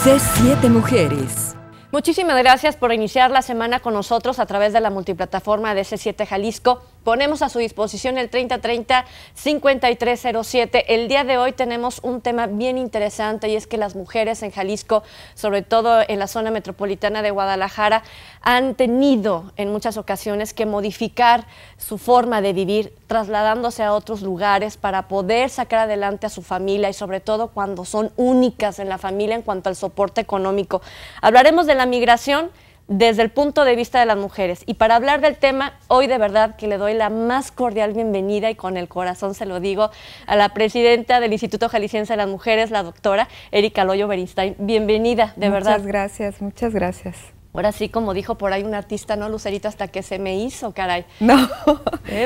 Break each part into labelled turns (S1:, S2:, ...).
S1: C7 Mujeres.
S2: Muchísimas gracias por iniciar la semana con nosotros a través de la multiplataforma de C7 Jalisco. Ponemos a su disposición el 3030-5307. El día de hoy tenemos un tema bien interesante y es que las mujeres en Jalisco, sobre todo en la zona metropolitana de Guadalajara, han tenido en muchas ocasiones que modificar su forma de vivir, trasladándose a otros lugares para poder sacar adelante a su familia y sobre todo cuando son únicas en la familia en cuanto al soporte económico. Hablaremos de la migración desde el punto de vista de las mujeres. Y para hablar del tema, hoy de verdad que le doy la más cordial bienvenida y con el corazón se lo digo a la presidenta del Instituto Jalisciense de las Mujeres, la doctora Erika Loyo Beristain. Bienvenida, de verdad.
S3: Muchas gracias.
S2: Ahora sí, como dijo por ahí un artista, no, Lucerito, hasta que se me hizo, caray.
S3: No.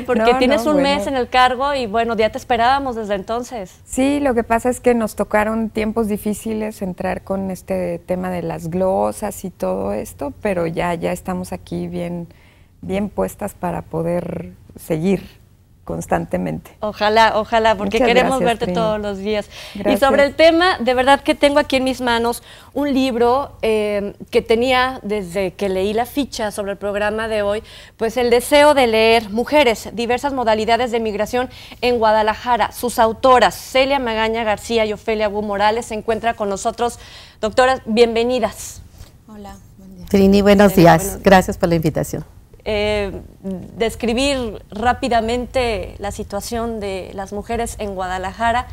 S2: Porque tienes un mes en el cargo y bueno, ya te esperábamos desde entonces.
S3: Sí, lo que pasa es que nos tocaron tiempos difíciles entrar con este tema de las glosas y todo esto, pero ya estamos aquí bien puestas para poder seguir constantemente.
S2: Ojalá, porque
S3: Muchas
S2: queremos
S3: gracias,
S2: verte
S3: Trini.
S2: todos los días.
S3: Gracias.
S2: Y sobre el tema, de verdad que tengo aquí en mis manos un libro que tenía desde que leí la ficha sobre el programa de hoy, pues el deseo de leer Mujeres, diversas modalidades de migración en Guadalajara. Sus autoras, Celia Magaña García y Ofelia Wu Morales, se encuentran con nosotros. Doctoras, bienvenidas.
S4: Hola, buen día. Trini, buenos días. Gracias por la invitación.
S2: Describir rápidamente la situación de las mujeres en Guadalajara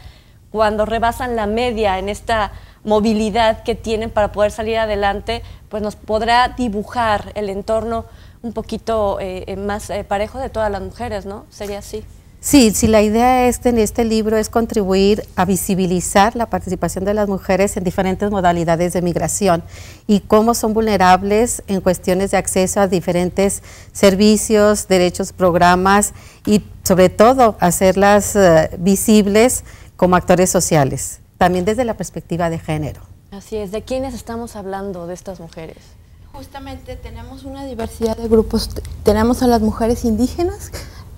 S2: cuando rebasan la media en esta movilidad que tienen para poder salir adelante, pues nos podrá dibujar el entorno un poquito más parejo de todas las mujeres, ¿no? Sería así.
S4: Sí, la idea en este libro es contribuir a visibilizar la participación de las mujeres en diferentes modalidades de migración y cómo son vulnerables en cuestiones de acceso a diferentes servicios, derechos, programas y sobre todo hacerlas visibles como actores sociales, también desde la perspectiva de género.
S2: Así es, ¿de quiénes estamos hablando de estas mujeres?
S5: Justamente tenemos una diversidad de grupos, tenemos a las mujeres indígenas,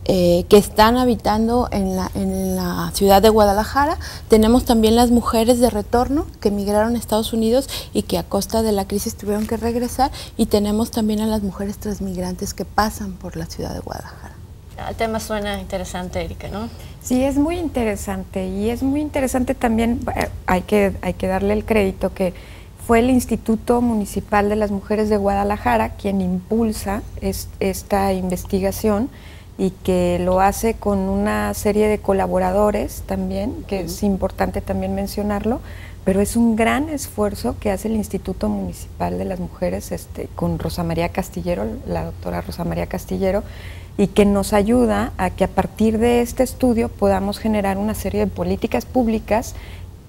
S5: que están habitando en la ciudad de Guadalajara. Tenemos también las mujeres de retorno que emigraron a Estados Unidos y que a costa de la crisis tuvieron que regresar, y tenemos también a las mujeres transmigrantes que pasan por la ciudad de Guadalajara.
S2: El tema suena interesante, Erika, ¿no?
S3: Sí, es muy interesante y es muy interesante también, hay que darle el crédito que fue el Instituto Municipal de las Mujeres de Guadalajara quien impulsa esta investigación y que lo hace con una serie de colaboradores también, que es importante también mencionarlo, pero es un gran esfuerzo que hace el Instituto Municipal de las Mujeres con Rosa María Castillero, la doctora Rosa María Castillero, y que nos ayuda a que a partir de este estudio podamos generar una serie de políticas públicas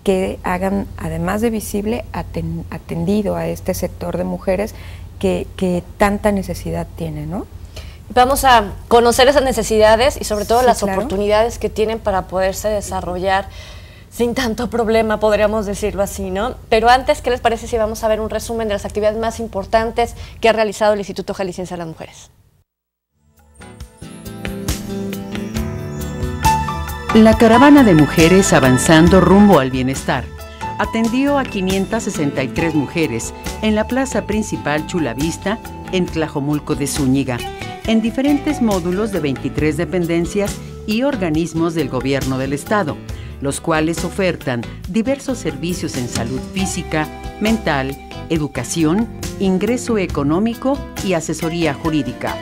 S3: que hagan, además de visible, atendido a este sector de mujeres que tanta necesidad tiene, ¿no?
S2: Vamos a conocer esas necesidades y sobre todo
S3: Sí,
S2: las
S3: claro.
S2: oportunidades que tienen para poderse desarrollar sin tanto problema, podríamos decirlo así, ¿no? Pero antes, ¿qué les parece si vamos a ver un resumen de las actividades más importantes que ha realizado el Instituto Jalisciense de las Mujeres?
S1: La caravana de mujeres avanzando rumbo al bienestar atendió a 563 mujeres en la plaza principal Chulavista, en Tlajomulco de Zúñiga, en diferentes módulos de 23 dependencias y organismos del gobierno del estado, los cuales ofertan diversos servicios en salud física, mental, educación, ingreso económico y asesoría jurídica.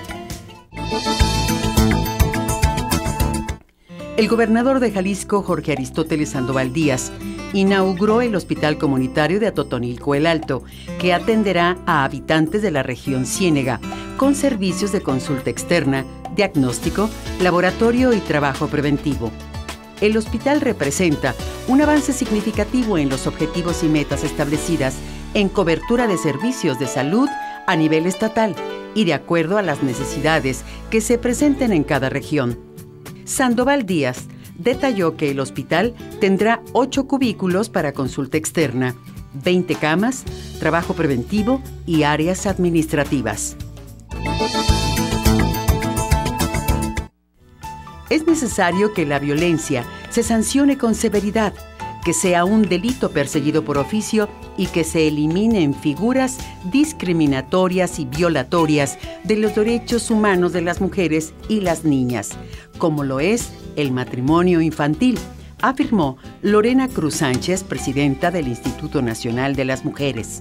S1: El gobernador de Jalisco, Jorge Aristóteles Sandoval Díaz, inauguró el Hospital Comunitario de Atotonilco el Alto, que atenderá a habitantes de la región Ciénega, con servicios de consulta externa, diagnóstico, laboratorio y trabajo preventivo. El hospital representa un avance significativo en los objetivos y metas establecidas en cobertura de servicios de salud a nivel estatal y de acuerdo a las necesidades que se presenten en cada región. Sandoval Díaz detalló que el hospital tendrá 8 cubículos para consulta externa, 20 camas, trabajo preventivo y áreas administrativas. Es necesario que la violencia se sancione con severidad, que sea un delito perseguido por oficio y que se eliminen figuras discriminatorias y violatorias de los derechos humanos de las mujeres y las niñas, como lo es el matrimonio infantil, afirmó Lorena Cruz Sánchez, presidenta del Instituto Nacional de las Mujeres.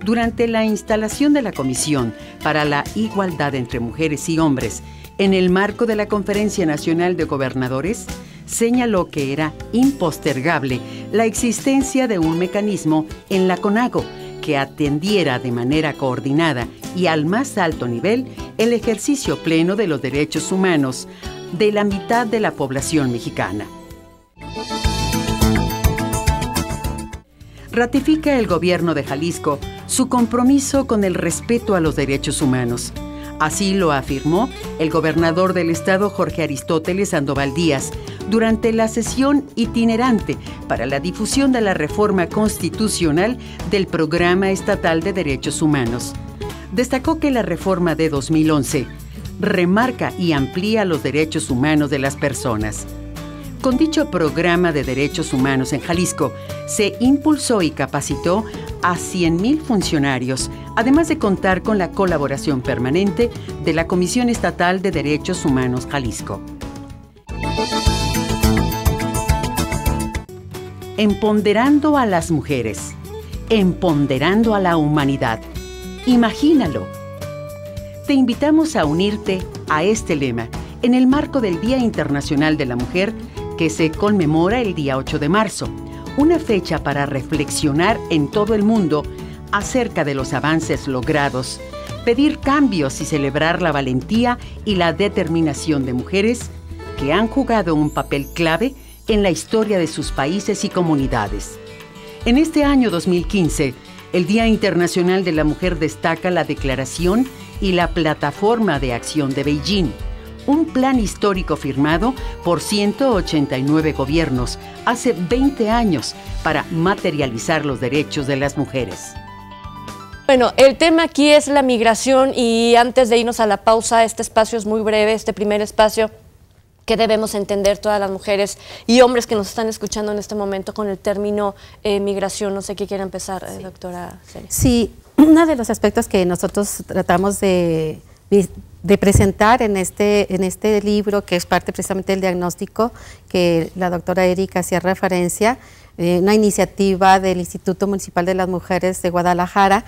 S1: Durante la instalación de la Comisión para la Igualdad entre Mujeres y Hombres, en el marco de la Conferencia Nacional de Gobernadores, señaló que era impostergable la existencia de un mecanismo en la CONAGO que atendiera de manera coordinada y al más alto nivel el ejercicio pleno de los derechos humanos de la mitad de la población mexicana. Ratifica el gobierno de Jalisco su compromiso con el respeto a los derechos humanos. Así lo afirmó el gobernador del estado, Jorge Aristóteles Sandoval Díaz, durante la sesión itinerante para la difusión de la reforma constitucional del Programa Estatal de Derechos Humanos. Destacó que la reforma de 2011 remarca y amplía los derechos humanos de las personas. Con dicho programa de derechos humanos en Jalisco, se impulsó y capacitó a 100,000 funcionarios, además de contar con la colaboración permanente de la Comisión Estatal de Derechos Humanos Jalisco. Empoderando a las mujeres, empoderando a la humanidad. Imagínalo. Te invitamos a unirte a este lema en el marco del Día Internacional de la Mujer, que se conmemora el día 8 de marzo, una fecha para reflexionar en todo el mundo acerca de los avances logrados, pedir cambios y celebrar la valentía y la determinación de mujeres que han jugado un papel clave en la historia de sus países y comunidades. En este año 2015, el Día Internacional de la Mujer destaca la Declaración y la Plataforma de Acción de Beijing, un plan histórico firmado por 189 gobiernos hace 20 años para materializar los derechos de las mujeres.
S2: Bueno, el tema aquí es la migración y antes de irnos a la pausa, este espacio es muy breve, este primer espacio que debemos entender todas las mujeres y hombres que nos están escuchando en este momento con el término migración. No sé qué quiere empezar, doctora Celia.
S4: Sí, uno de los aspectos que nosotros tratamos de presentar en este libro, que es parte precisamente del diagnóstico que la doctora Erika hacía referencia, una iniciativa del Instituto Municipal de las Mujeres de Guadalajara,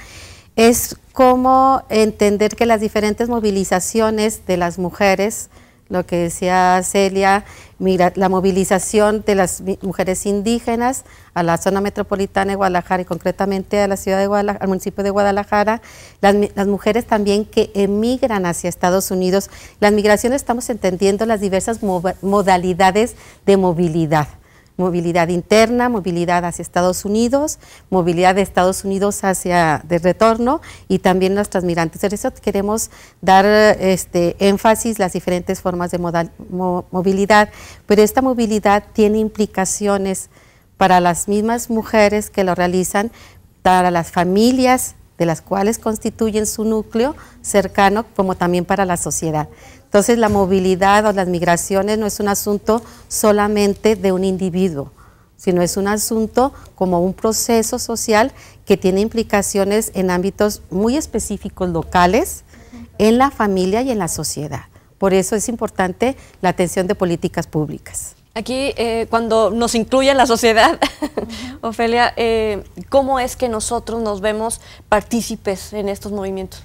S4: es cómo entender que las diferentes movilizaciones de las mujeres, lo que decía Celia, mira, la movilización de las mujeres indígenas a la zona metropolitana de Guadalajara y concretamente a la ciudad de Guadalajara, al municipio de Guadalajara, las mujeres también que emigran hacia Estados Unidos. Las migraciones, estamos entendiendo las diversas modalidades de movilidad. Movilidad interna, movilidad hacia Estados Unidos, movilidad de Estados Unidos hacia de retorno y también las transmigrantes. Por eso queremos dar énfasis las diferentes formas de movilidad, pero esta movilidad tiene implicaciones para las mismas mujeres que lo realizan, para las familias de las cuales constituyen su núcleo cercano, como también para la sociedad. Entonces, la movilidad o las migraciones no es un asunto solamente de un individuo, sino es un asunto como un proceso social que tiene implicaciones en ámbitos muy específicos locales, en la familia y en la sociedad. Por eso es importante la atención de políticas públicas.
S2: Aquí, cuando nos incluye la sociedad, Ofelia, ¿cómo es que nosotros nos vemos partícipes en estos movimientos?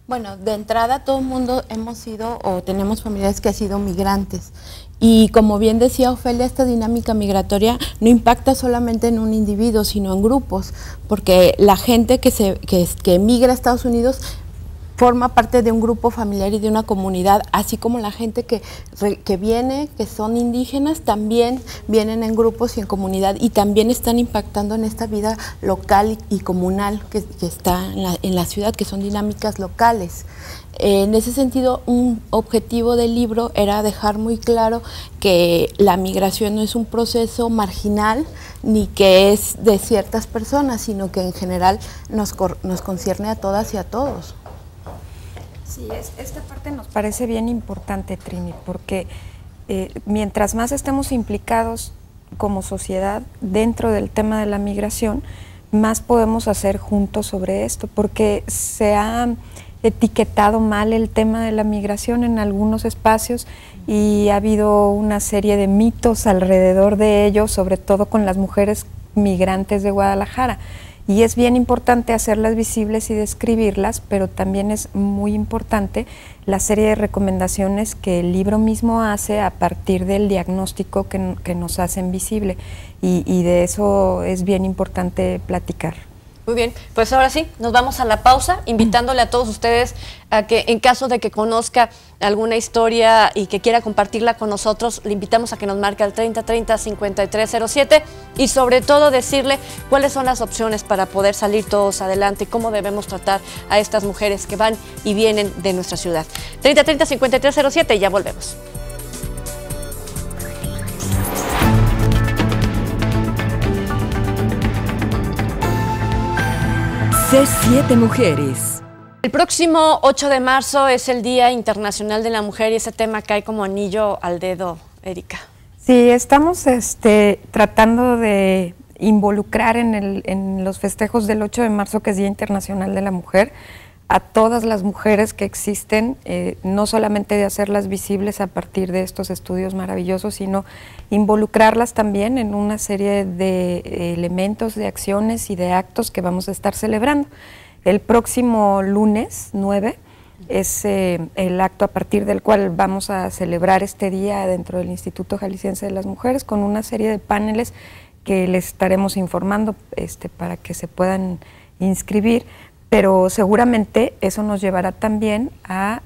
S5: Bueno, de entrada todo el mundo hemos sido o tenemos familiares que han sido migrantes y como bien decía Ofelia, esta dinámica migratoria no impacta solamente en un individuo, sino en grupos, porque la gente que emigra a Estados Unidos forma parte de un grupo familiar y de una comunidad, así como la gente que viene, que son indígenas, también vienen en grupos y en comunidad y también están impactando en esta vida local y comunal que está en la ciudad, que son dinámicas locales. En ese sentido, un objetivo del libro era dejar muy claro que la migración no es un proceso marginal ni que es de ciertas personas, sino que en general nos concierne a todas y a todos.
S3: Sí, esta parte nos parece bien importante, Trini, porque mientras más estemos implicados como sociedad dentro del tema de la migración, más podemos hacer juntos sobre esto, porque se ha etiquetado mal el tema de la migración en algunos espacios y ha habido una serie de mitos alrededor de ello, sobre todo con las mujeres migrantes de Guadalajara. Y es bien importante hacerlas visibles y describirlas, pero también es muy importante la serie de recomendaciones que el libro mismo hace a partir del diagnóstico que nos hacen visible. Y de eso es bien importante platicar.
S2: Muy bien, pues ahora sí, nos vamos a la pausa, invitándole a todos ustedes a que en caso de que conozca alguna historia y que quiera compartirla con nosotros, le invitamos a que nos marque al 3030-5307 y sobre todo decirle cuáles son las opciones para poder salir todos adelante y cómo debemos tratar a estas mujeres que van y vienen de nuestra ciudad. 3030-5307 y ya volvemos.
S6: C7 Mujeres.
S2: El próximo 8 de marzo es el Día Internacional de la Mujer y ese tema cae como anillo al dedo, Erika.
S3: Sí, estamos tratando de involucrar en los festejos del 8 de marzo, que es Día Internacional de la Mujer, a todas las mujeres que existen, no solamente de hacerlas visibles a partir de estos estudios maravillosos, sino involucrarlas también en una serie de elementos, de acciones y de actos que vamos a estar celebrando. El próximo lunes 9 es el acto a partir del cual vamos a celebrar este día dentro del Instituto Jalisciense de las Mujeres, con una serie de paneles que les estaremos informando para que se puedan inscribir. Pero seguramente eso nos llevará también a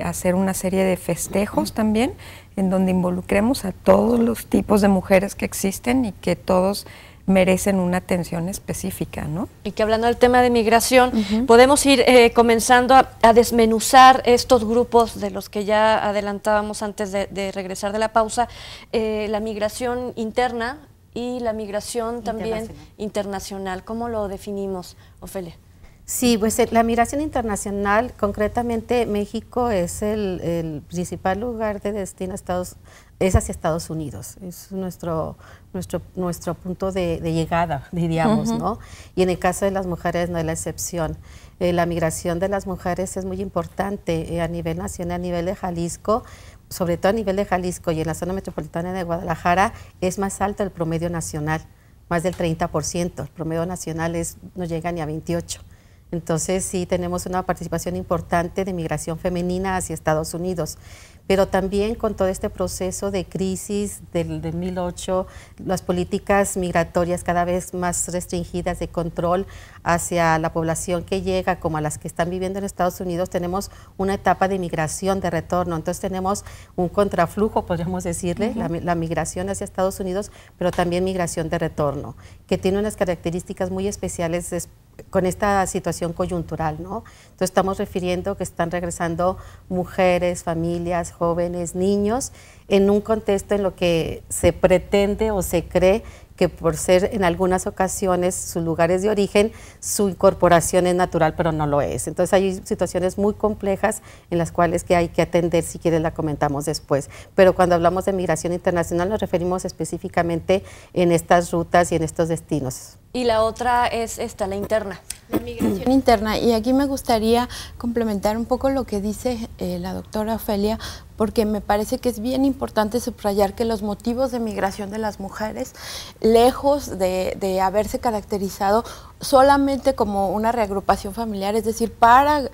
S3: hacer una serie de festejos también, en donde involucremos a todos los tipos de mujeres que existen y que todos merecen una atención específica, ¿no?
S2: Y que hablando del tema de migración, podemos ir comenzando a desmenuzar estos grupos de los que ya adelantábamos antes de regresar de la pausa, la migración interna y la migración también internacional. ¿Cómo lo definimos, Ofelia?
S4: Sí, pues la migración internacional, concretamente México es el principal lugar de destino es hacia Estados Unidos, es nuestro punto de llegada, diríamos, ¿no? Y en el caso de las mujeres no es la excepción. La migración de las mujeres es muy importante a nivel nacional, a nivel de Jalisco, sobre todo a nivel de Jalisco y en la zona metropolitana de Guadalajara es más alto el promedio nacional, más del 30%, el promedio nacional no llega ni a 28%. Entonces sí tenemos una participación importante de migración femenina hacia Estados Unidos, pero también con todo este proceso de crisis del 2008, las políticas migratorias cada vez más restringidas de control hacia la población que llega, como a las que están viviendo en Estados Unidos, tenemos una etapa de migración, de retorno, entonces tenemos un contraflujo, podríamos decirle, la migración hacia Estados Unidos, pero también migración de retorno, que tiene unas características muy especiales con esta situación coyuntural, ¿no? Entonces estamos refiriendo que están regresando mujeres, familias, jóvenes, niños, en un contexto en lo que se pretende o se cree que por ser en algunas ocasiones sus lugares de origen, su incorporación es natural, pero no lo es. Entonces hay situaciones muy complejas en las cuales que hay que atender, si quieres la comentamos después. Pero cuando hablamos de migración internacional nos referimos específicamente en estas rutas y en estos destinos.
S2: Y la otra es la interna.
S5: La migración interna, y aquí me gustaría complementar un poco lo que dice la doctora Ofelia, porque me parece que es bien importante subrayar que los motivos de migración de las mujeres, lejos de haberse caracterizado solamente como una reagrupación familiar, es decir, para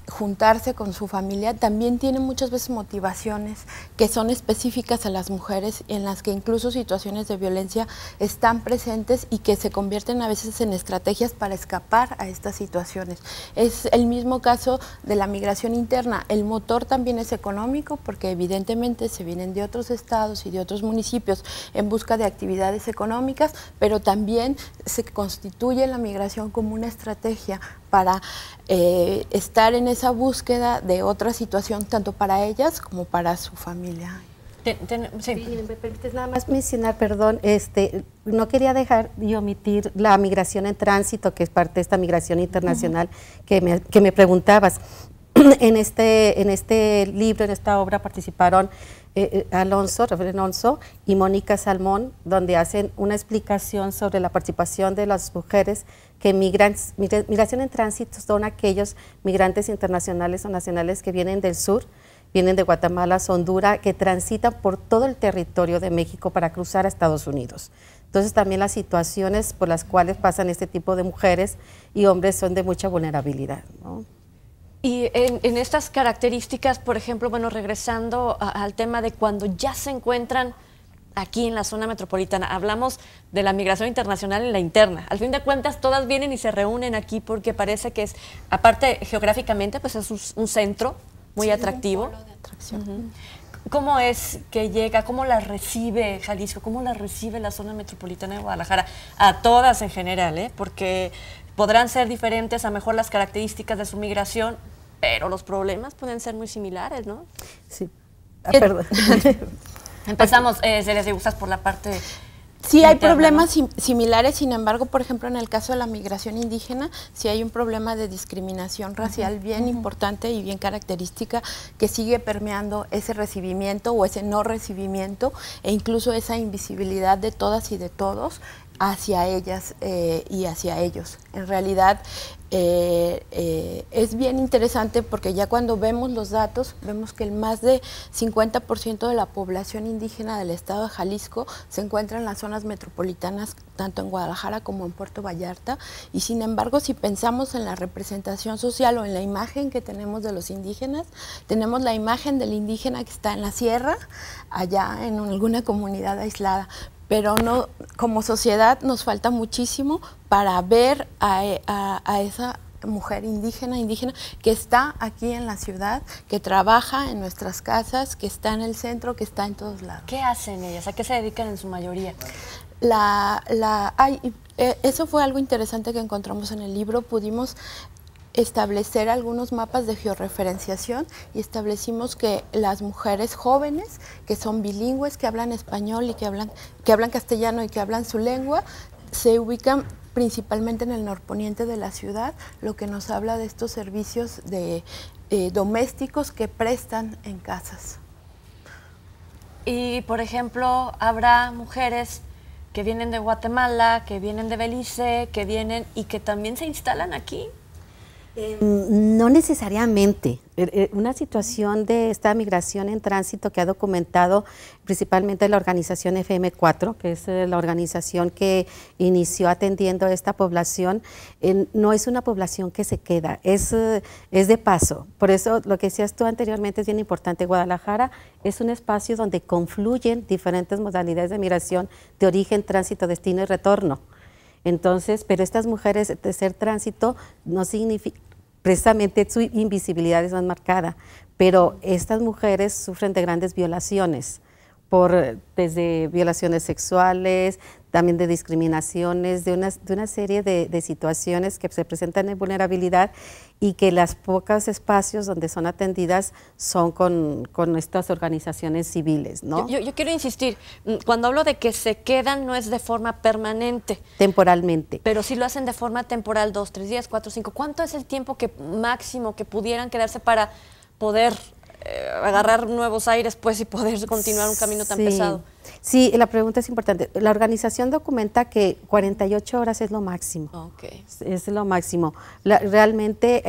S5: juntarse con su familia, también tiene muchas veces motivaciones que son específicas a las mujeres, en las que incluso situaciones de violencia están presentes y que se convierten a veces en estrategias para escapar a estas situaciones. Es el mismo caso de la migración interna. El motor también es económico, porque evidentemente se vienen de otros estados y de otros municipios en busca de actividades económicas, pero también se constituye la migración como una estrategia para estar en esa búsqueda de otra situación, tanto para ellas como para su familia.
S4: Sí, me permites nada más mencionar, perdón, no quería dejar de omitir la migración en tránsito, que es parte de esta migración internacional que me preguntabas. En este libro, en esta obra participaron Reverendo Alonso y Mónica Salmón, donde hacen una explicación sobre la participación de las mujeres que migración en tránsito son aquellos migrantes internacionales o nacionales que vienen del sur, vienen de Guatemala, Honduras, que transitan por todo el territorio de México para cruzar a Estados Unidos. Entonces también las situaciones por las cuales pasan este tipo de mujeres y hombres son de mucha vulnerabilidad, ¿no?
S2: Y en estas características, por ejemplo, bueno, regresando al tema de cuando ya se encuentran aquí en la zona metropolitana, hablamos de la migración internacional y la interna. Al fin de cuentas, todas vienen y se reúnen aquí porque parece que es, aparte geográficamente, pues es un centro muy atractivo.
S5: Un polo de atracción.
S2: ¿Cómo es que llega, cómo la recibe Jalisco, cómo la recibe la zona metropolitana de Guadalajara? A todas en general, porque podrán ser diferentes a lo mejor las características de su migración, pero los problemas pueden ser muy similares, ¿no?
S4: Sí. Perdón.
S2: Empezamos, Celia, si gustas, por la parte...
S5: Sí, hay
S2: interna,
S5: problemas
S2: ¿no?
S5: similares, sin embargo, por ejemplo, en el caso de la migración indígena, sí hay un problema de discriminación racial bien importante y bien característica que sigue permeando ese recibimiento o ese no recibimiento e incluso esa invisibilidad de todas y de todos hacia ellas y hacia ellos. En realidad es bien interesante porque ya cuando vemos los datos, vemos que el más de 50% de la población indígena del estado de Jalisco se encuentra en las zonas metropolitanas, tanto en Guadalajara como en Puerto Vallarta, y sin embargo, si pensamos en la representación social o en la imagen que tenemos de los indígenas, tenemos la imagen del indígena que está en la sierra, allá en alguna comunidad aislada, pero no, como sociedad nos falta muchísimo para ver a esa mujer indígena que está aquí en la ciudad, que trabaja en nuestras casas, que está en el centro, que está en todos lados.
S2: ¿Qué hacen ellas? ¿A qué se dedican en su mayoría?
S5: Eso fue algo interesante que encontramos en el libro. Pudimos establecer algunos mapas de georreferenciación y establecimos que las mujeres jóvenes que son bilingües, que hablan español y que hablan castellano y que hablan su lengua, se ubican principalmente en el norponiente de la ciudad, lo que nos habla de estos servicios domésticos que prestan en casas.
S2: Y, por ejemplo, habrá mujeres que vienen de Guatemala, que vienen de Belice, que vienen y que también se instalan aquí.
S4: No necesariamente. Una situación de esta migración en tránsito que ha documentado principalmente la organización FM4, que es la organización que inició atendiendo a esta población, no es una población que se queda, es de paso. Por eso lo que decías tú anteriormente es bien importante. Guadalajara es un espacio donde confluyen diferentes modalidades de migración de origen, tránsito, destino y retorno. Entonces, pero estas mujeres de ser tránsito no significa, precisamente su invisibilidad es más marcada, pero estas mujeres sufren de grandes violaciones, desde violaciones sexuales, también de discriminaciones, de una serie de situaciones que se presentan en vulnerabilidad y que los pocos espacios donde son atendidas son con estas organizaciones civiles, ¿no?
S2: Yo quiero insistir, cuando hablo de que se quedan no es de forma permanente.
S4: Temporalmente.
S2: Pero sí lo hacen de forma temporal, 2, 3 días, 4, 5. ¿Cuánto es el tiempo máximo que pudieran quedarse para poder agarrar nuevos aires pues y poder continuar un camino tan pesado?
S4: Sí, la pregunta es importante. La organización documenta que 48 horas es lo máximo.
S2: Okay.
S4: Es lo máximo. Realmente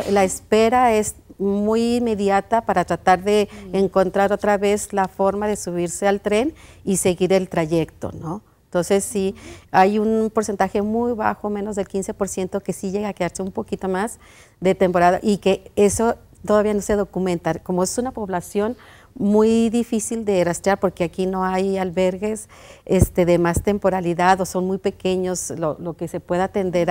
S4: la espera es muy inmediata para tratar de encontrar otra vez la forma de subirse al tren y seguir el trayecto, ¿no? Entonces sí, hay un porcentaje muy bajo, menos del 15%, que sí llega a quedarse un poquito más de temporada y que eso todavía no se documenta. Como es una población muy difícil de rastrear porque aquí no hay albergues de más temporalidad o son muy pequeños, lo que se puede atender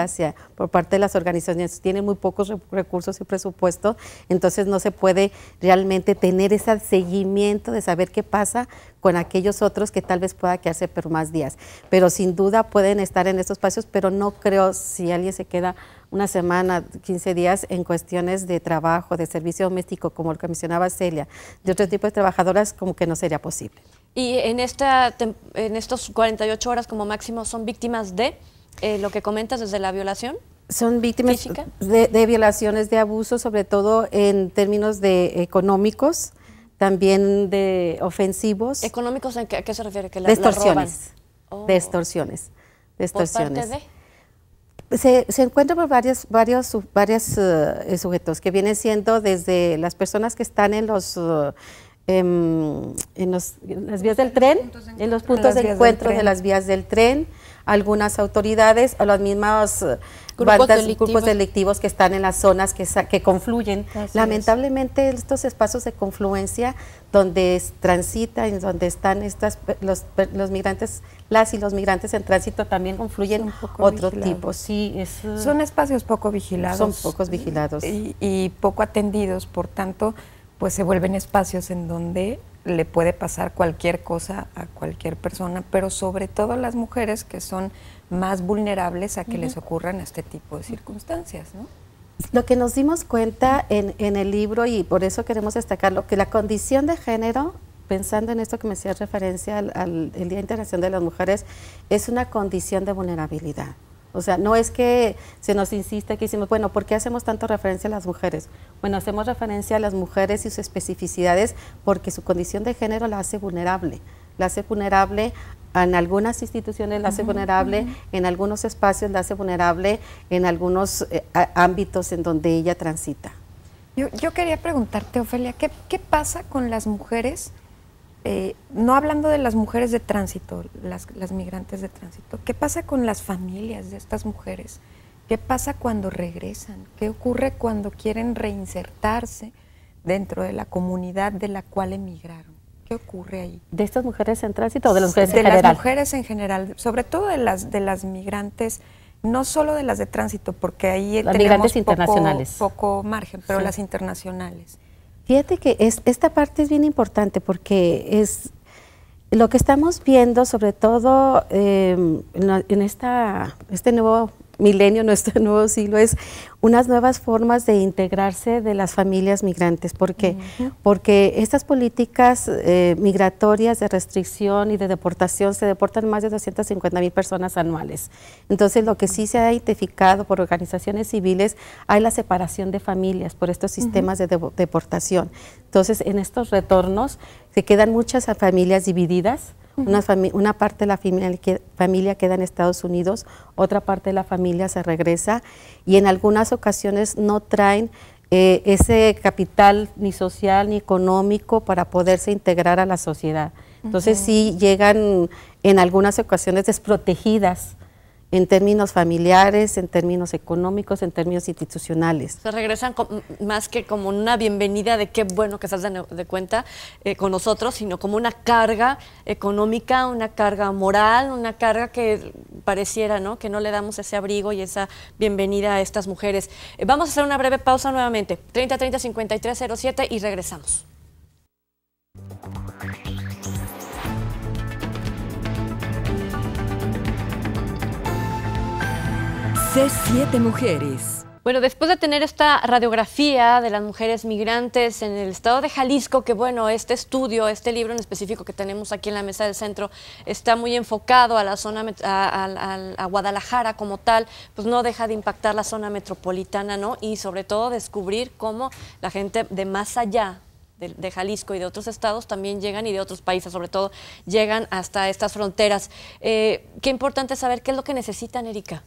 S4: por parte de las organizaciones tienen muy pocos recursos y presupuesto, entonces no se puede realmente tener ese seguimiento de saber qué pasa con aquellos otros que tal vez pueda quedarse por más días, pero sin duda pueden estar en estos espacios, pero no creo si alguien se queda una semana, 15 días en cuestiones de trabajo, de servicio doméstico, como lo que mencionaba Celia, de otro tipo de trabajadoras, como que no sería posible.
S2: Y en estos 48 horas como máximo son víctimas de lo que comentas desde la violación.
S4: Son víctimas
S2: ¿Física?
S4: de violaciones, de abusos, sobre todo en términos de económicos, también de ofensivos.
S2: ¿Económicos a qué se refiere? ¿Que
S4: de extorsiones.
S2: Oh.
S4: De extorsiones. De extorsiones.
S2: ¿Por parte
S4: Se encuentra por varios sujetos, que vienen siendo desde las personas que están en las vías del tren, en los puntos de encuentro de las vías del tren, algunas autoridades, a las mismas grupos delictivos que están en las zonas que confluyen.
S3: Así
S4: Lamentablemente estos espacios de confluencia donde transitan, donde están los migrantes, las y los migrantes en tránsito también confluyen otro tipo. Sí,
S3: son espacios poco vigilados.
S4: Son pocos vigilados.
S3: Y poco atendidos, por tanto, pues se vuelven espacios en donde le puede pasar cualquier cosa a cualquier persona, pero sobre todo las mujeres que son más vulnerables a que les ocurran este tipo de circunstancias, ¿no?
S4: Lo que nos dimos cuenta en el libro, y por eso queremos destacarlo, que la condición de género, pensando en esto que me hacía referencia al Día Internacional de las Mujeres, es una condición de vulnerabilidad. O sea, no es que se nos insiste que decimos, bueno, ¿por qué hacemos tanto referencia a las mujeres? Bueno, hacemos referencia a las mujeres y sus especificidades porque su condición de género la hace vulnerable. La hace vulnerable en algunas instituciones, la hace vulnerable en algunos espacios, la hace vulnerable en algunos ámbitos en donde ella transita.
S3: Yo quería preguntarte, Ofelia, ¿qué pasa con las mujeres? No hablando de las mujeres de tránsito, las migrantes de tránsito, ¿qué pasa con las familias de estas mujeres? ¿Qué pasa cuando regresan? ¿Qué ocurre cuando quieren reinsertarse dentro de la comunidad de la cual emigraron? ¿Qué ocurre ahí?
S4: ¿De estas mujeres en tránsito o de las mujeres en general?
S3: De las mujeres en general, sobre todo de las migrantes, no solo de las de tránsito, porque ahí las tenemos poco margen, pero sí, las internacionales.
S4: Fíjate que esta parte es bien importante porque es lo que estamos viendo, sobre todo en este nuevo milenio, nuestro nuevo siglo, es unas nuevas formas de integrarse de las familias migrantes. ¿Por qué? Porque estas políticas migratorias de restricción y de deportación, se deportan más de 250,000 personas anuales. Entonces, lo que sí se ha identificado por organizaciones civiles, hay la separación de familias por estos sistemas de deportación. Entonces, en estos retornos se quedan muchas familias divididas. Una parte de la familia queda en Estados Unidos, otra parte de la familia se regresa y en algunas ocasiones no traen ese capital ni social ni económico para poderse integrar a la sociedad. Entonces sí llegan en algunas ocasiones desprotegidas en términos familiares, en términos económicos, en términos institucionales.
S2: Se regresan más que como una bienvenida de qué bueno que estás de cuenta con nosotros, sino como una carga económica, una carga moral, una carga que pareciera, ¿no?, que no le damos ese abrigo y esa bienvenida a estas mujeres. Vamos a hacer una breve pausa nuevamente, 3030-5307 y regresamos.
S6: C7 Mujeres.
S2: Bueno, después de tener esta radiografía de las mujeres migrantes en el estado de Jalisco, que bueno, este estudio, este libro en específico que tenemos aquí en la mesa del centro, está muy enfocado a la zona, a Guadalajara como tal, pues no deja de impactar la zona metropolitana, ¿no? Y sobre todo descubrir cómo la gente de más allá de Jalisco y de otros estados también llegan, y de otros países sobre todo, llegan hasta estas fronteras. Qué importante saber qué es lo que necesitan, Erika.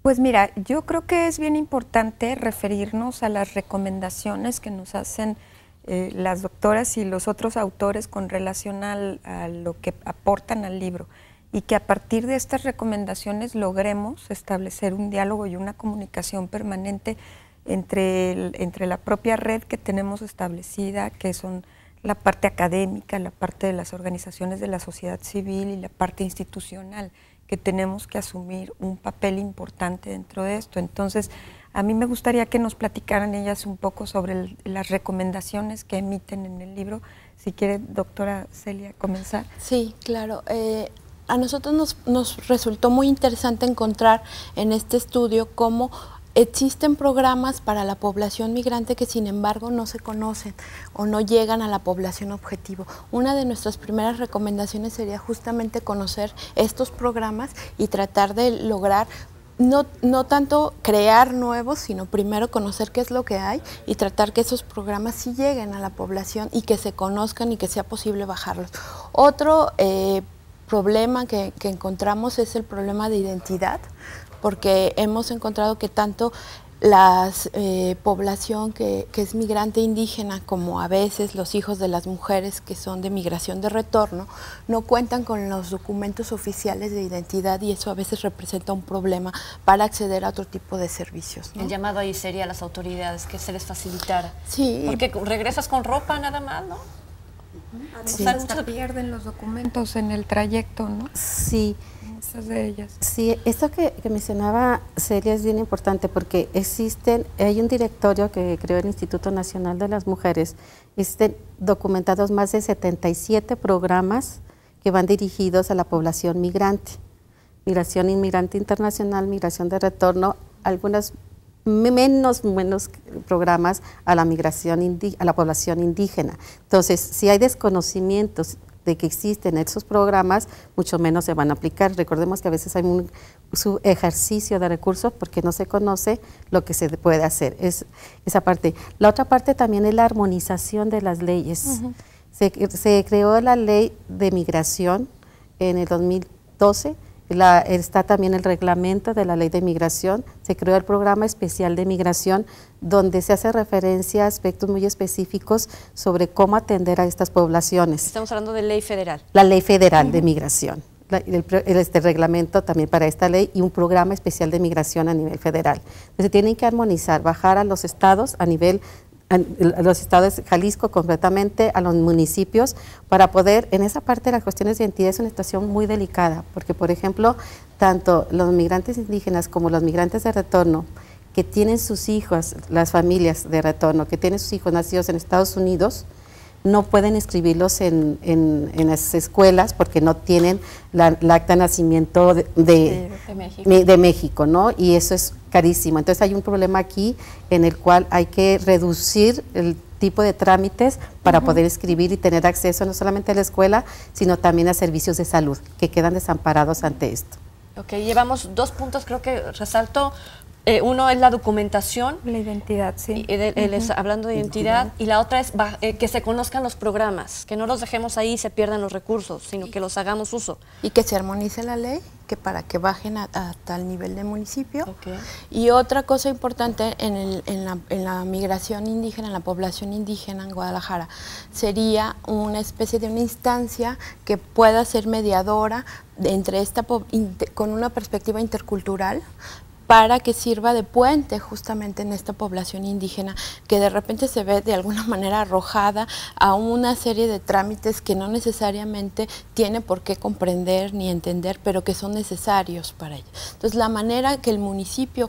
S3: Pues mira, yo creo que es bien importante referirnos a las recomendaciones que nos hacen las doctoras y los otros autores con relación a lo que aportan al libro, y que a partir de estas recomendaciones logremos establecer un diálogo y una comunicación permanente entre la propia red que tenemos establecida, que son la parte académica, la parte de las organizaciones de la sociedad civil y la parte institucional, que tenemos que asumir un papel importante dentro de esto. Entonces, a mí me gustaría que nos platicaran ellas un poco sobre las recomendaciones que emiten en el libro. Si quiere, doctora Celia, comenzar.
S5: Sí, claro. A nosotros nos resultó muy interesante encontrar en este estudio cómo existen programas para la población migrante que sin embargo no se conocen o no llegan a la población objetivo. Una de nuestras primeras recomendaciones sería justamente conocer estos programas y tratar de lograr no tanto crear nuevos, sino primero conocer qué es lo que hay y tratar que esos programas sí lleguen a la población y que se conozcan y que sea posible bajarlos. Otro problema que encontramos es el problema de identidad, porque hemos encontrado que tanto la población que es migrante indígena, como a veces los hijos de las mujeres que son de migración de retorno, no cuentan con los documentos oficiales de identidad y eso a veces representa un problema para acceder a otro tipo de servicios, ¿no?
S2: El llamado ahí sería a las autoridades que se les facilitara.
S5: Sí.
S2: Porque regresas con ropa nada más, ¿no?
S3: A veces
S2: O sea,
S3: hasta pierden los documentos en el trayecto, ¿no?
S4: Sí.
S3: Muchas de ellas.
S4: Sí, esto que mencionaba Celia es bien importante porque hay un directorio que creó el Instituto Nacional de las Mujeres, existen documentados más de 77 programas que van dirigidos a la población migrante, migración inmigrante internacional, migración de retorno, algunas menos programas a la migración a la población indígena. Entonces, si hay desconocimientos de que existen esos programas, mucho menos se van a aplicar. Recordemos que a veces hay un ejercicio de recursos porque no se conoce lo que se puede hacer. Es esa parte. La otra parte también es la armonización de las leyes. Se creó la ley de migración en el 2012, está también el reglamento de la ley de migración, se creó el programa especial de migración donde se hace referencia a aspectos muy específicos sobre cómo atender a estas poblaciones.
S2: Estamos hablando de ley federal.
S4: La ley federal de migración, este reglamento también para esta ley y un programa especial de migración a nivel federal. Entonces tienen que armonizar, bajar a los estados a los estados de Jalisco completamente, a los municipios, para poder, en esa parte de las cuestiones de identidad es una situación muy delicada, porque por ejemplo, tanto los migrantes indígenas como los migrantes de retorno, que tienen sus hijos, las familias de retorno, que tienen sus hijos nacidos en Estados Unidos, no pueden inscribirlos en las escuelas porque no tienen la acta de nacimiento de México, ¿no? Y eso es carísimo. Entonces hay un problema aquí en el cual hay que reducir el tipo de trámites para poder inscribir y tener acceso no solamente a la escuela, sino también a servicios de salud que quedan desamparados ante esto.
S2: Ok, llevamos 2 puntos, creo que resalto. Uno es la documentación.
S3: La identidad, sí.
S2: Él es hablando de identidad. Y la otra es que se conozcan los programas, que no los dejemos ahí y se pierdan los recursos, sino que los hagamos uso.
S5: Y que se armonice la ley, que para que bajen hasta el nivel de municipio.
S2: Okay.
S5: Y otra cosa importante en la migración indígena, en la población indígena en Guadalajara, sería una especie de una instancia que pueda ser mediadora entre con una perspectiva intercultural, para que sirva de puente justamente en esta población indígena que de repente se ve de alguna manera arrojada a una serie de trámites que no necesariamente tiene por qué comprender ni entender, pero que son necesarios para ella. Entonces, la manera que el municipio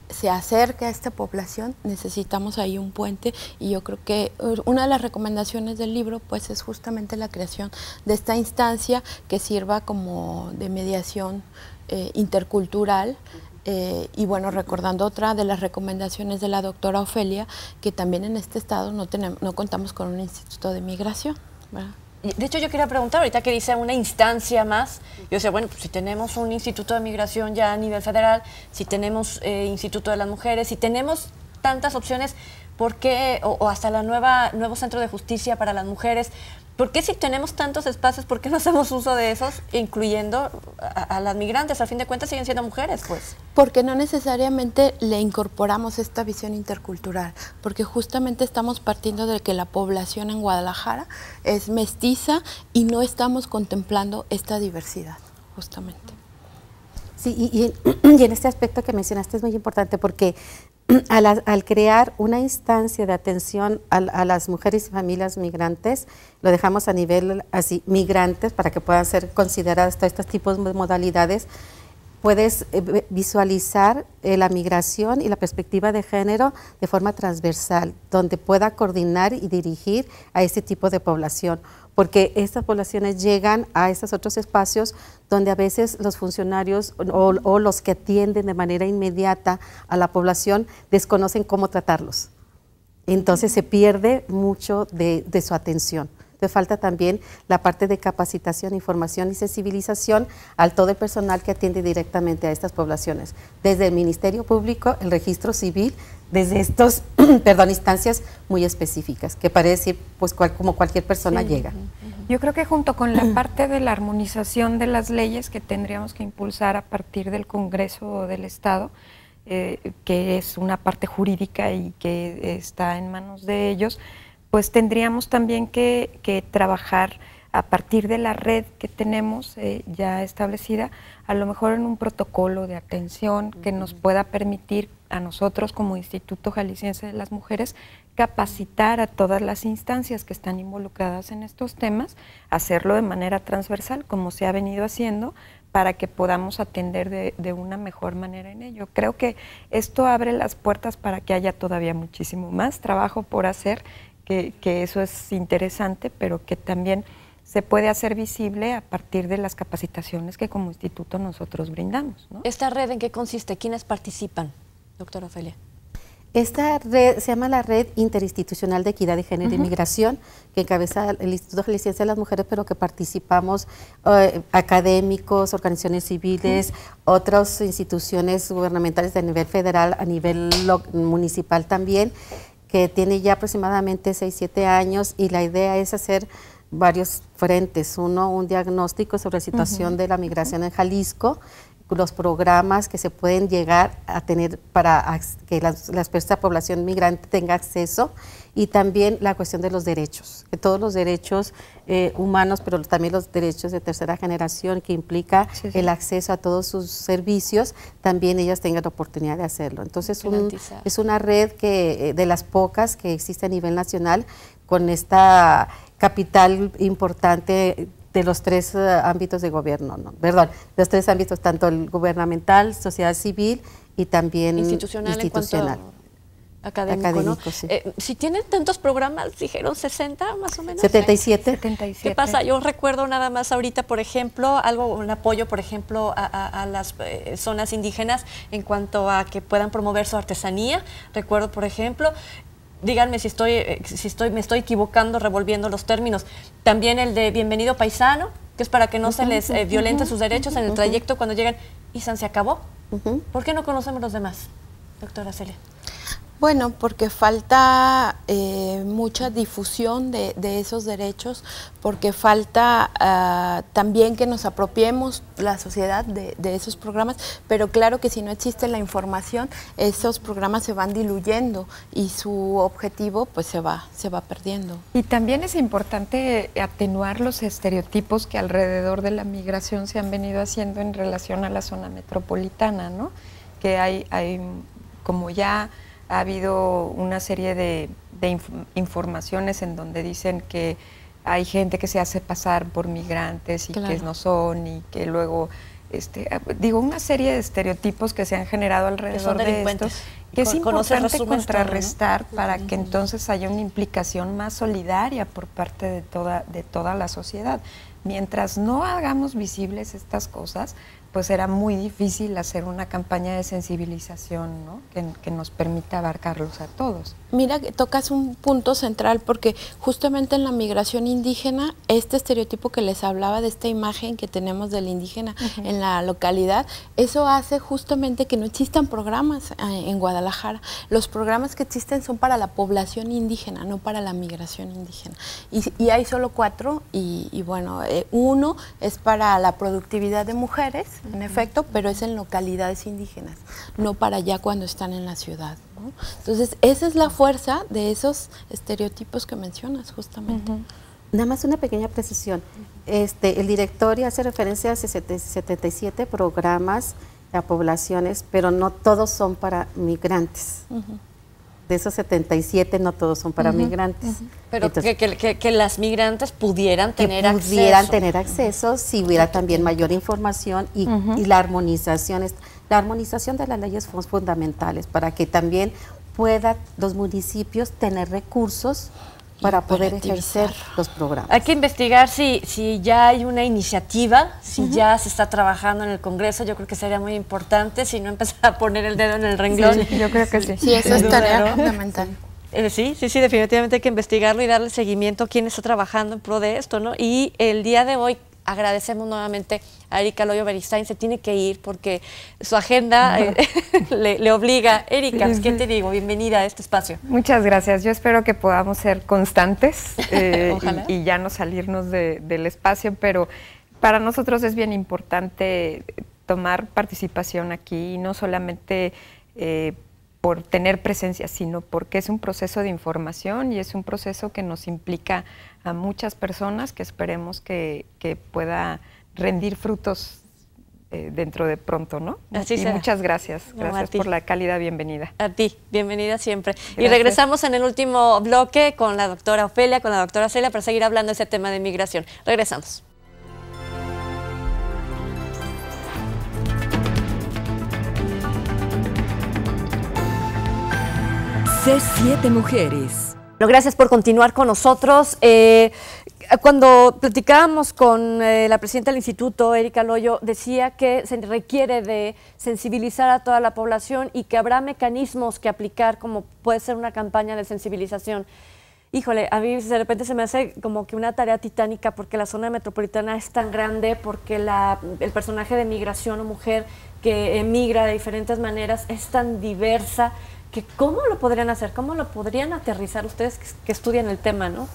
S5: se acerque a esta población, necesitamos ahí un puente, y yo creo que una de las recomendaciones del libro pues es justamente la creación de esta instancia que sirva como de mediación intercultural. Y bueno, recordando otra de las recomendaciones de la doctora Ofelia, que también en este estado no contamos con un instituto de migración, ¿verdad?
S2: De hecho, yo quería preguntar, ahorita que dice una instancia más, yo decía, bueno, pues si tenemos un instituto de migración ya a nivel federal, si tenemos instituto de las mujeres, si tenemos tantas opciones, ¿por qué, o hasta nuevo centro de justicia para las mujeres, ¿por qué si tenemos tantos espacios, por qué no hacemos uso de esos, incluyendo a las migrantes? Al fin de cuentas siguen siendo mujeres, pues.
S5: Porque no necesariamente le incorporamos esta visión intercultural, porque justamente estamos partiendo de que la población en Guadalajara es mestiza y no estamos contemplando esta diversidad, justamente.
S4: Sí, y en este aspecto que mencionaste es muy importante porque al crear una instancia de atención a las mujeres y familias migrantes, lo dejamos a nivel así, migrantes, para que puedan ser consideradas todos estos tipos de modalidades, puedes visualizar la migración y la perspectiva de género de forma transversal, donde pueda coordinar y dirigir a este tipo de población, porque estas poblaciones llegan a estos otros espacios donde a veces los funcionarios o los que atienden de manera inmediata a la población desconocen cómo tratarlos. Entonces se pierde mucho de su atención. Entonces falta también la parte de capacitación, información y sensibilización al todo el personal que atiende directamente a estas poblaciones, desde el Ministerio Público, el Registro Civil, desde estos, instancias muy específicas, que parece decir, pues como cualquier persona llega.
S3: Yo creo que junto con la parte de la armonización de las leyes que tendríamos que impulsar a partir del Congreso del Estado, que es una parte jurídica y que está en manos de ellos, pues tendríamos también que trabajar a partir de la red que tenemos ya establecida, a lo mejor en un protocolo de atención que nos pueda permitir a nosotros como Instituto Jalisciense de las Mujeres capacitar a todas las instancias que están involucradas en estos temas, hacerlo de manera transversal como se ha venido haciendo, para que podamos atender de una mejor manera en ello. Creo que esto abre las puertas para que haya todavía muchísimo más trabajo por hacer, que eso es interesante, pero que también se puede hacer visible a partir de las capacitaciones que como instituto nosotros brindamos, ¿no?
S2: ¿Esta red en qué consiste? ¿Quiénes participan, doctora Ofelia?
S4: Esta red se llama la Red Interinstitucional de Equidad de Género y Migración, que encabeza el Instituto Jalisciense de las Mujeres, pero que participamos académicos, organizaciones civiles, otras instituciones gubernamentales de nivel federal, a nivel municipal también, que tiene ya aproximadamente 6-7 años, y la idea es hacer varios frentes. Uno, un diagnóstico sobre la situación de la migración en Jalisco, los programas que se pueden llegar a tener para que esta población migrante tenga acceso, y también la cuestión de los derechos, que todos los derechos humanos, pero también los derechos de tercera generación, que implica el acceso a todos sus servicios, también ellas tengan la oportunidad de hacerlo. Entonces es una red que de las pocas que existe a nivel nacional, con esta capital importante de los 3 ámbitos de gobierno, los 3 ámbitos, tanto el gubernamental, sociedad civil y también institucional.
S2: En cuanto académico, ¿no?
S4: Sí.
S2: Si tienen tantos programas, dijeron 60 más o menos.
S4: 77.
S2: ¿Qué pasa? Yo recuerdo nada más ahorita, por ejemplo, un apoyo, por ejemplo, a las zonas indígenas en cuanto a que puedan promover su artesanía. Recuerdo, por ejemplo, díganme si me estoy equivocando, revolviendo los términos. También el de Bienvenido Paisano, que es para que no se les violenten sus derechos en el trayecto cuando llegan. ¿Y se acabó? ¿Por qué no conocemos los demás, doctora Celia?
S5: Bueno, porque falta mucha difusión de esos derechos, porque falta también que nos apropiemos la sociedad de esos programas, pero claro que si no existe la información, esos programas se van diluyendo y su objetivo pues se va perdiendo.
S3: Y también es importante atenuar los estereotipos que alrededor de la migración se han venido haciendo en relación a la zona metropolitana, ¿no? Que hay como ya ha habido una serie de informaciones en donde dicen que hay gente que se hace pasar por migrantes y que no son, y que luego, una serie de estereotipos que se han generado alrededor de esto, que es importante contrarrestar, ¿no? Para que entonces haya una implicación más solidaria por parte de toda la sociedad. Mientras no hagamos visibles estas cosas, pues será muy difícil hacer una campaña de sensibilización, ¿no? que nos permita abarcarlos a todos.
S5: Mira, que tocas un punto central, porque justamente en la migración indígena, este estereotipo que les hablaba de esta imagen que tenemos del indígena en la localidad, eso hace justamente que no existan programas en Guadalajara. Los programas que existen son para la población indígena, no para la migración indígena. Y hay solo 4, y bueno, uno es para la productividad de mujeres, en efecto, pero es en localidades indígenas, no para allá cuando están en la ciudad, ¿no? Entonces, esa es la fuerza de esos estereotipos que mencionas, justamente.
S4: Nada más una pequeña precisión. El directorio hace referencia a 77 programas a poblaciones, pero no todos son para migrantes. De esos 77, no todos son para migrantes.
S2: Pero entonces, que las migrantes pudieran tener
S4: acceso si hubiera también mayor información y la armonización. La armonización de las leyes son fundamentales para que también puedan los municipios tener recursos para poder ejercer los programas.
S2: Hay que investigar si ya hay una iniciativa, si ya se está trabajando en el Congreso. Yo creo que sería muy importante, si no empezar a poner el dedo en el renglón.
S3: Sí, yo creo que sí.
S5: Sí, eso es tarea fundamental.
S2: Sí, definitivamente hay que investigarlo y darle seguimiento a quién está trabajando en pro de esto, ¿no? Y el día de hoy agradecemos nuevamente a Erika Loyo Beristain, se tiene que ir porque su agenda le obliga. Erika, pues, ¿qué te digo? Bienvenida a este espacio.
S3: Muchas gracias. Yo espero que podamos ser constantes
S2: y
S3: ya no salirnos del espacio, pero para nosotros es bien importante tomar participación aquí, y no solamente por tener presencia, sino porque es un proceso de información y es un proceso que nos implica a muchas personas, que esperemos que pueda rendir frutos dentro de pronto, ¿no?
S2: Así
S3: y
S2: será.
S3: Muchas gracias.
S2: No,
S3: gracias por la cálida bienvenida.
S2: A ti, bienvenida siempre.
S3: Gracias.
S2: Y regresamos en el último bloque con la doctora Ofelia, con la doctora Celia, para seguir hablando de ese tema de migración. Regresamos.
S6: C7 Mujeres.
S2: Bueno, gracias por continuar con nosotros. Cuando platicábamos con la presidenta del instituto, Erika Loyo, decía que se requiere de sensibilizar a toda la población y que habrá mecanismos que aplicar, como puede ser una campaña de sensibilización. Híjole, a mí de repente se me hace como que una tarea titánica, porque la zona metropolitana es tan grande, porque el personaje de migración o mujer que emigra de diferentes maneras es tan diversa, que ¿cómo lo podrían hacer? ¿Cómo lo podrían aterrizar ustedes que estudian el tema, no?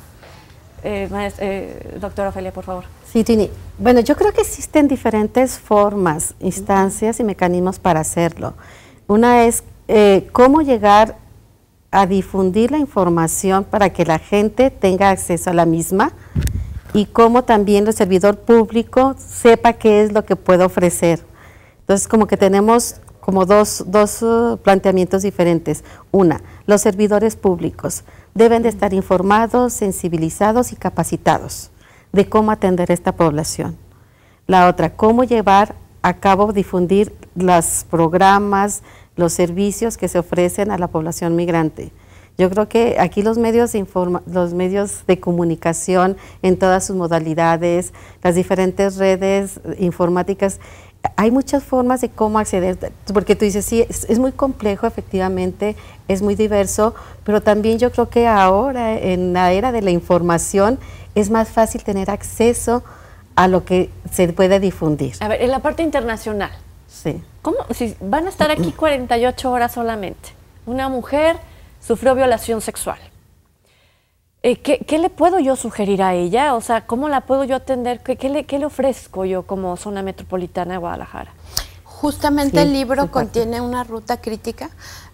S2: Doctora Ofelia, por favor.
S4: Sí, Tini. Bueno, yo creo que existen diferentes formas, instancias y mecanismos para hacerlo. Una es cómo llegar a difundir la información para que la gente tenga acceso a la misma, y cómo también el servidor público sepa qué es lo que puede ofrecer. Entonces, como que tenemos como dos planteamientos diferentes. Una, los servidores públicos deben de estar informados, sensibilizados y capacitados de cómo atender a esta población. La otra, cómo llevar a cabo, difundir los programas, los servicios que se ofrecen a la población migrante. Yo creo que aquí los medios de comunicación en todas sus modalidades, las diferentes redes informáticas, hay muchas formas de cómo acceder, porque tú dices, sí, es muy complejo, efectivamente, es muy diverso, pero también yo creo que ahora, en la era de la información, es más fácil tener acceso a lo que se puede difundir. A
S2: ver, en la parte internacional,
S4: sí.
S2: ¿Cómo? Si van a estar aquí 48 horas solamente, una mujer sufrió violación sexual. ¿Qué le puedo yo sugerir a ella? O sea, ¿cómo la puedo yo atender? ¿Qué le ofrezco yo como zona metropolitana de Guadalajara?
S5: Justamente el libro contiene una ruta crítica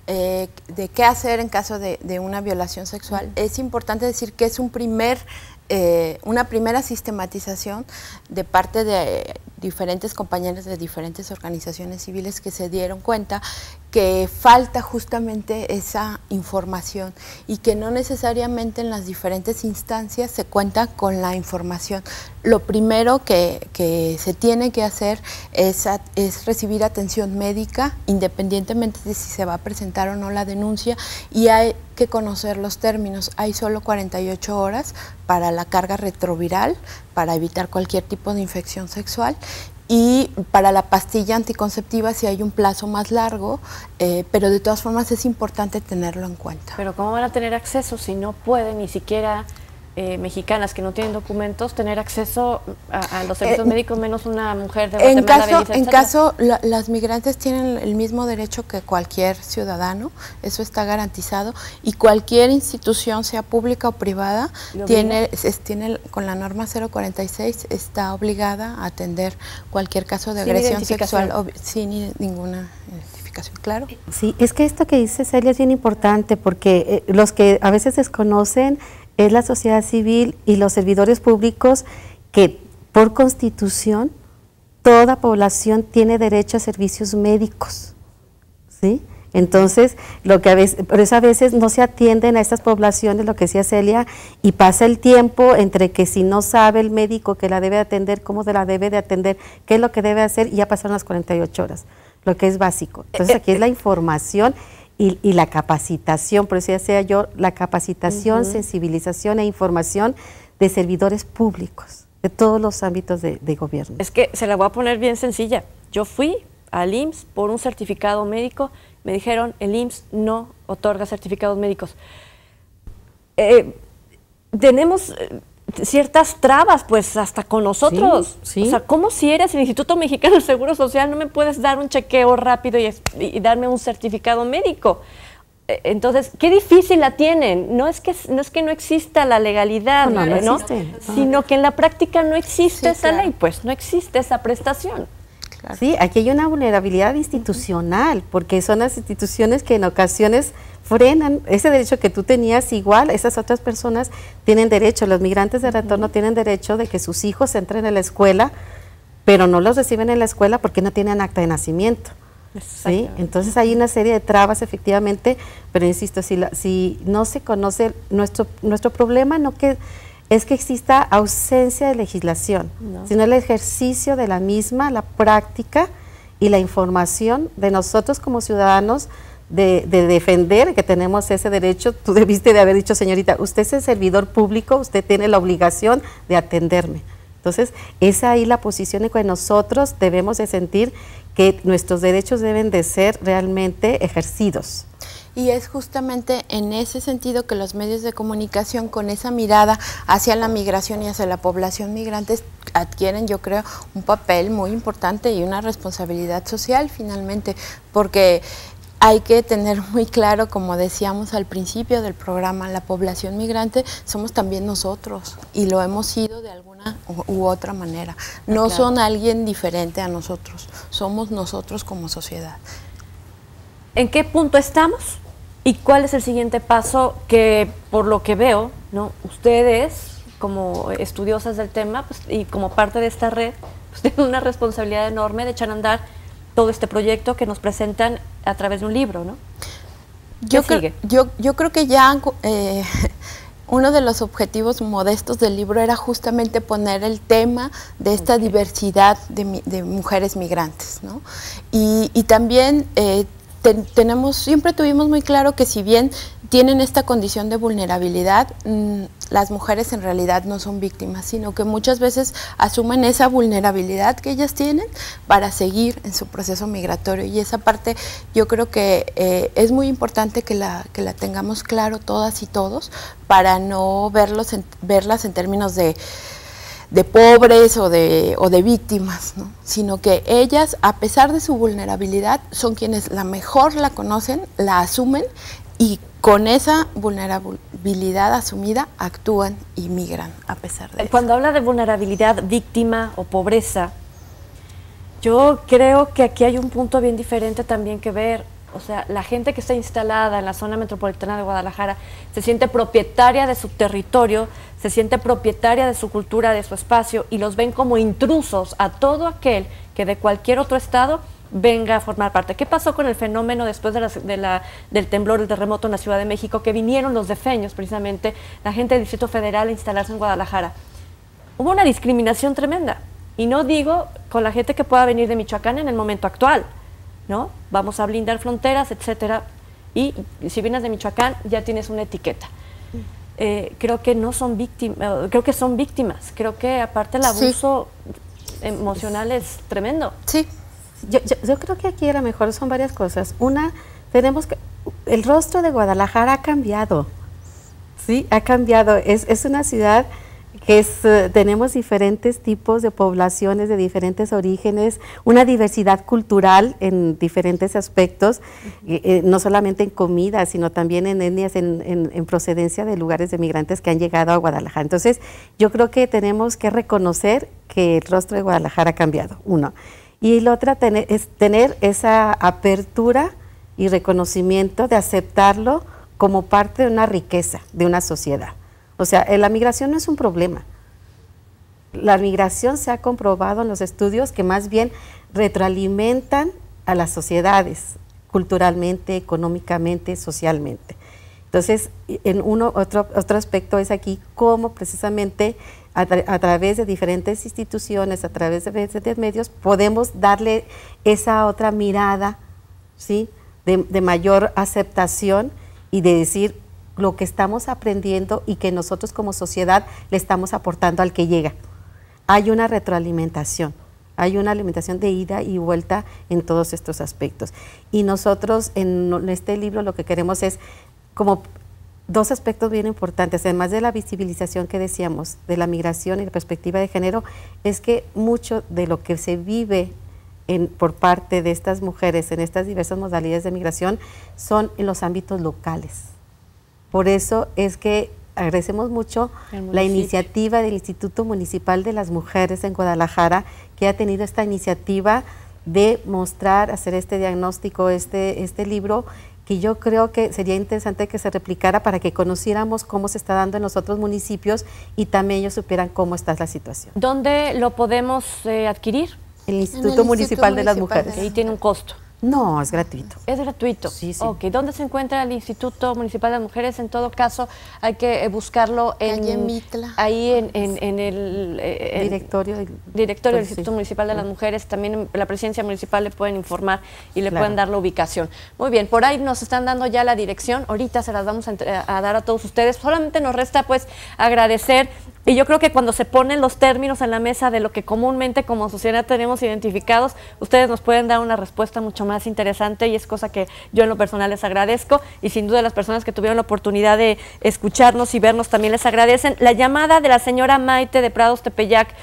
S5: de qué hacer en caso de una violación sexual. Es importante decir que es una primera sistematización de parte de diferentes compañeros de diferentes organizaciones civiles que se dieron cuenta que falta justamente esa información y que no necesariamente en las diferentes instancias se cuenta con la información. Lo primero que se tiene que hacer es recibir atención médica, independientemente de si se va a presentar o no la denuncia, y hay que conocer los términos. Hay solo 48 horas para la carga retroviral, para evitar cualquier tipo de infección sexual, y para la pastilla anticonceptiva sí hay un plazo más largo, pero de todas formas es importante tenerlo en cuenta.
S2: Pero ¿cómo van a tener acceso si no pueden ni siquiera mexicanas que no tienen documentos tener acceso a los servicios médicos, menos una mujer de Guatemala?
S5: Las migrantes tienen el mismo derecho que cualquier ciudadano, eso está garantizado, y cualquier institución, sea pública o privada, tiene con la norma 046, está obligada a atender cualquier caso de agresión sexual sin ninguna identificación, claro.
S4: Sí, es que esto que dice Celia es bien importante, porque los que a veces desconocen es la sociedad civil y los servidores públicos, que por constitución toda población tiene derecho a servicios médicos, ¿sí? Entonces, por eso a veces no se atienden a estas poblaciones, lo que decía Celia, y pasa el tiempo entre que si no sabe el médico que la debe atender, cómo se la debe de atender, qué es lo que debe hacer, y ya pasaron las 48 horas, lo que es básico. Entonces, aquí es la información y la capacitación, por eso decía yo, la capacitación, sensibilización e información de servidores públicos, de todos los ámbitos de gobierno.
S2: Es que se la voy a poner bien sencilla. Yo fui al IMSS por un certificado médico, me dijeron, el IMSS no otorga certificados médicos. tenemos ciertas trabas, pues hasta con nosotros.
S4: Sí, sí.
S2: O sea, ¿cómo si eres el Instituto Mexicano del Seguro Social no me puedes dar un chequeo rápido y darme un certificado médico? Entonces, qué difícil la tienen. No es que no exista la legalidad,
S4: no existe.
S2: Sino que en la práctica no existe esa ley, pues no existe esa prestación.
S4: Claro. Sí, aquí hay una vulnerabilidad institucional, porque son las instituciones que en ocasiones frenan ese derecho que tú tenías. Igual esas otras personas tienen derecho, los migrantes de retorno tienen derecho de que sus hijos entren a la escuela, pero no los reciben en la escuela porque no tienen acta de nacimiento. ¿Sí? Entonces hay una serie de trabas efectivamente, pero insisto, si no se conoce, nuestro problema no que es que exista ausencia de legislación, sino el ejercicio de la misma, la práctica y la información de nosotros como ciudadanos de defender que tenemos ese derecho. Tú debiste de haber dicho, señorita, usted es el servidor público, usted tiene la obligación de atenderme. Entonces, es ahí la posición en que nosotros debemos de sentir que nuestros derechos deben de ser realmente ejercidos.
S5: Y es justamente en ese sentido que los medios de comunicación, con esa mirada hacia la migración y hacia la población migrante, adquieren, yo creo, un papel muy importante y una responsabilidad social finalmente, porque hay que tener muy claro, como decíamos al principio del programa, la población migrante somos también nosotros y lo hemos sido de alguna u otra manera. No son alguien diferente a nosotros, somos nosotros como sociedad.
S2: ¿En qué punto estamos? ¿Y cuál es el siguiente paso que, por lo que veo, ¿no? Ustedes, como estudiosas del tema, pues, y como parte de esta red, pues, tienen una responsabilidad enorme de echar a andar todo este proyecto que nos presentan a través de un libro, ¿no?
S5: Yo creo que ya uno de los objetivos modestos del libro era justamente poner el tema de esta diversidad de mujeres migrantes, ¿no? Y también siempre tuvimos muy claro que si bien tienen esta condición de vulnerabilidad, las mujeres en realidad no son víctimas, sino que muchas veces asumen esa vulnerabilidad que ellas tienen para seguir en su proceso migratorio. Y esa parte yo creo que es muy importante que la tengamos claro todas y todos, para no verlas en términos de pobres o de víctimas, ¿no? Sino que ellas, a pesar de su vulnerabilidad, son quienes la mejor la conocen, la asumen y con esa vulnerabilidad asumida actúan y migran a pesar de eso.
S2: Cuando habla de vulnerabilidad, víctima o pobreza, yo creo que aquí hay un punto bien diferente también que ver. O sea, la gente que está instalada en la zona metropolitana de Guadalajara se siente propietaria de su territorio, se siente propietaria de su cultura, de su espacio, y los ven como intrusos a todo aquel que de cualquier otro estado venga a formar parte. ¿Qué pasó con el fenómeno después del temblor, del terremoto en la Ciudad de México, que vinieron los defeños, precisamente, la gente del Distrito Federal a instalarse en Guadalajara? Hubo una discriminación tremenda, y no digo con la gente que pueda venir de Michoacán en el momento actual, ¿no? Vamos a blindar fronteras, etcétera, y si vienes de Michoacán ya tienes una etiqueta. Creo que no son víctimas, creo que son víctimas. Creo que aparte el abuso emocional es tremendo.
S5: Sí.
S4: Yo creo que aquí a lo mejor son varias cosas. Una, el rostro de Guadalajara ha cambiado, ¿sí? Ha cambiado. Es una ciudad que tenemos diferentes tipos de poblaciones, de diferentes orígenes, una diversidad cultural en diferentes aspectos, no solamente en comida, sino también en etnias, en procedencia de lugares de migrantes que han llegado a Guadalajara. Entonces, yo creo que tenemos que reconocer que el rostro de Guadalajara ha cambiado, uno. Y la otra es tener esa apertura y reconocimiento de aceptarlo como parte de una riqueza, de una sociedad. O sea, la migración no es un problema. La migración se ha comprobado en los estudios que más bien retroalimentan a las sociedades, culturalmente, económicamente, socialmente. Entonces, otro aspecto es aquí cómo precisamente a través de diferentes instituciones, a través de diferentes medios, podemos darle esa otra mirada, ¿sí?, de mayor aceptación y de decir lo que estamos aprendiendo y que nosotros como sociedad le estamos aportando al que llega. Hay una retroalimentación, hay una alimentación de ida y vuelta en todos estos aspectos. Y nosotros en este libro lo que queremos es como dos aspectos bien importantes, además de la visibilización que decíamos, de la migración y la perspectiva de género, es que mucho de lo que se vive por parte de estas mujeres en estas diversas modalidades de migración son en los ámbitos locales. Por eso es que agradecemos mucho la iniciativa del Instituto Municipal de las Mujeres en Guadalajara, que ha tenido esta iniciativa de mostrar, hacer este diagnóstico, este libro, que yo creo que sería interesante que se replicara para que conociéramos cómo se está dando en los otros municipios y también ellos supieran cómo está la situación.
S2: ¿Dónde lo podemos adquirir?
S4: El Instituto Municipal de las Mujeres.
S2: ¿Y tiene un costo?
S4: No, es gratuito.
S2: ¿Es gratuito?
S4: Sí, sí.
S2: Ok, ¿dónde se encuentra el Instituto Municipal de las Mujeres? En todo caso, hay que buscarlo en
S5: Mitla.
S2: Ahí en el
S4: directorio del
S2: Instituto Municipal de las Mujeres. También en la presidencia municipal le pueden informar y le pueden dar la ubicación. Muy bien, por ahí nos están dando ya la dirección. Ahorita se las vamos a dar a todos ustedes. Solamente nos resta pues agradecer. Y yo creo que cuando se ponen los términos en la mesa de lo que comúnmente como sociedad tenemos identificados, ustedes nos pueden dar una respuesta mucho más interesante y es cosa que yo en lo personal les agradezco y sin duda las personas que tuvieron la oportunidad de escucharnos y vernos también les agradecen. La llamada de la señora Maite de Prados Tepeyac,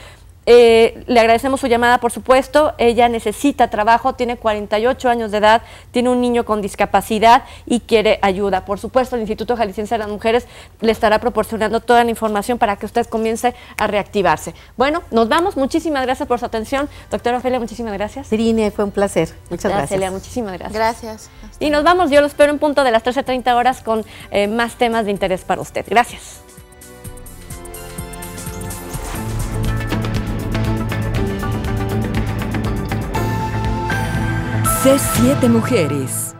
S2: le agradecemos su llamada, por supuesto. Ella necesita trabajo, tiene 48 años de edad, tiene un niño con discapacidad y quiere ayuda. Por supuesto, el Instituto Jalisciense de las Mujeres le estará proporcionando toda la información para que usted comience a reactivarse. Bueno, nos vamos. Muchísimas gracias por su atención. Doctora Ofelia, muchísimas gracias.
S4: Irine, fue un placer. Muchas gracias.
S2: Celia, muchísimas gracias.
S5: Gracias.
S2: Y nos vamos. Yo lo espero en punto de las 13:30 horas con más temas de interés para usted. Gracias.
S6: C7 Mujeres.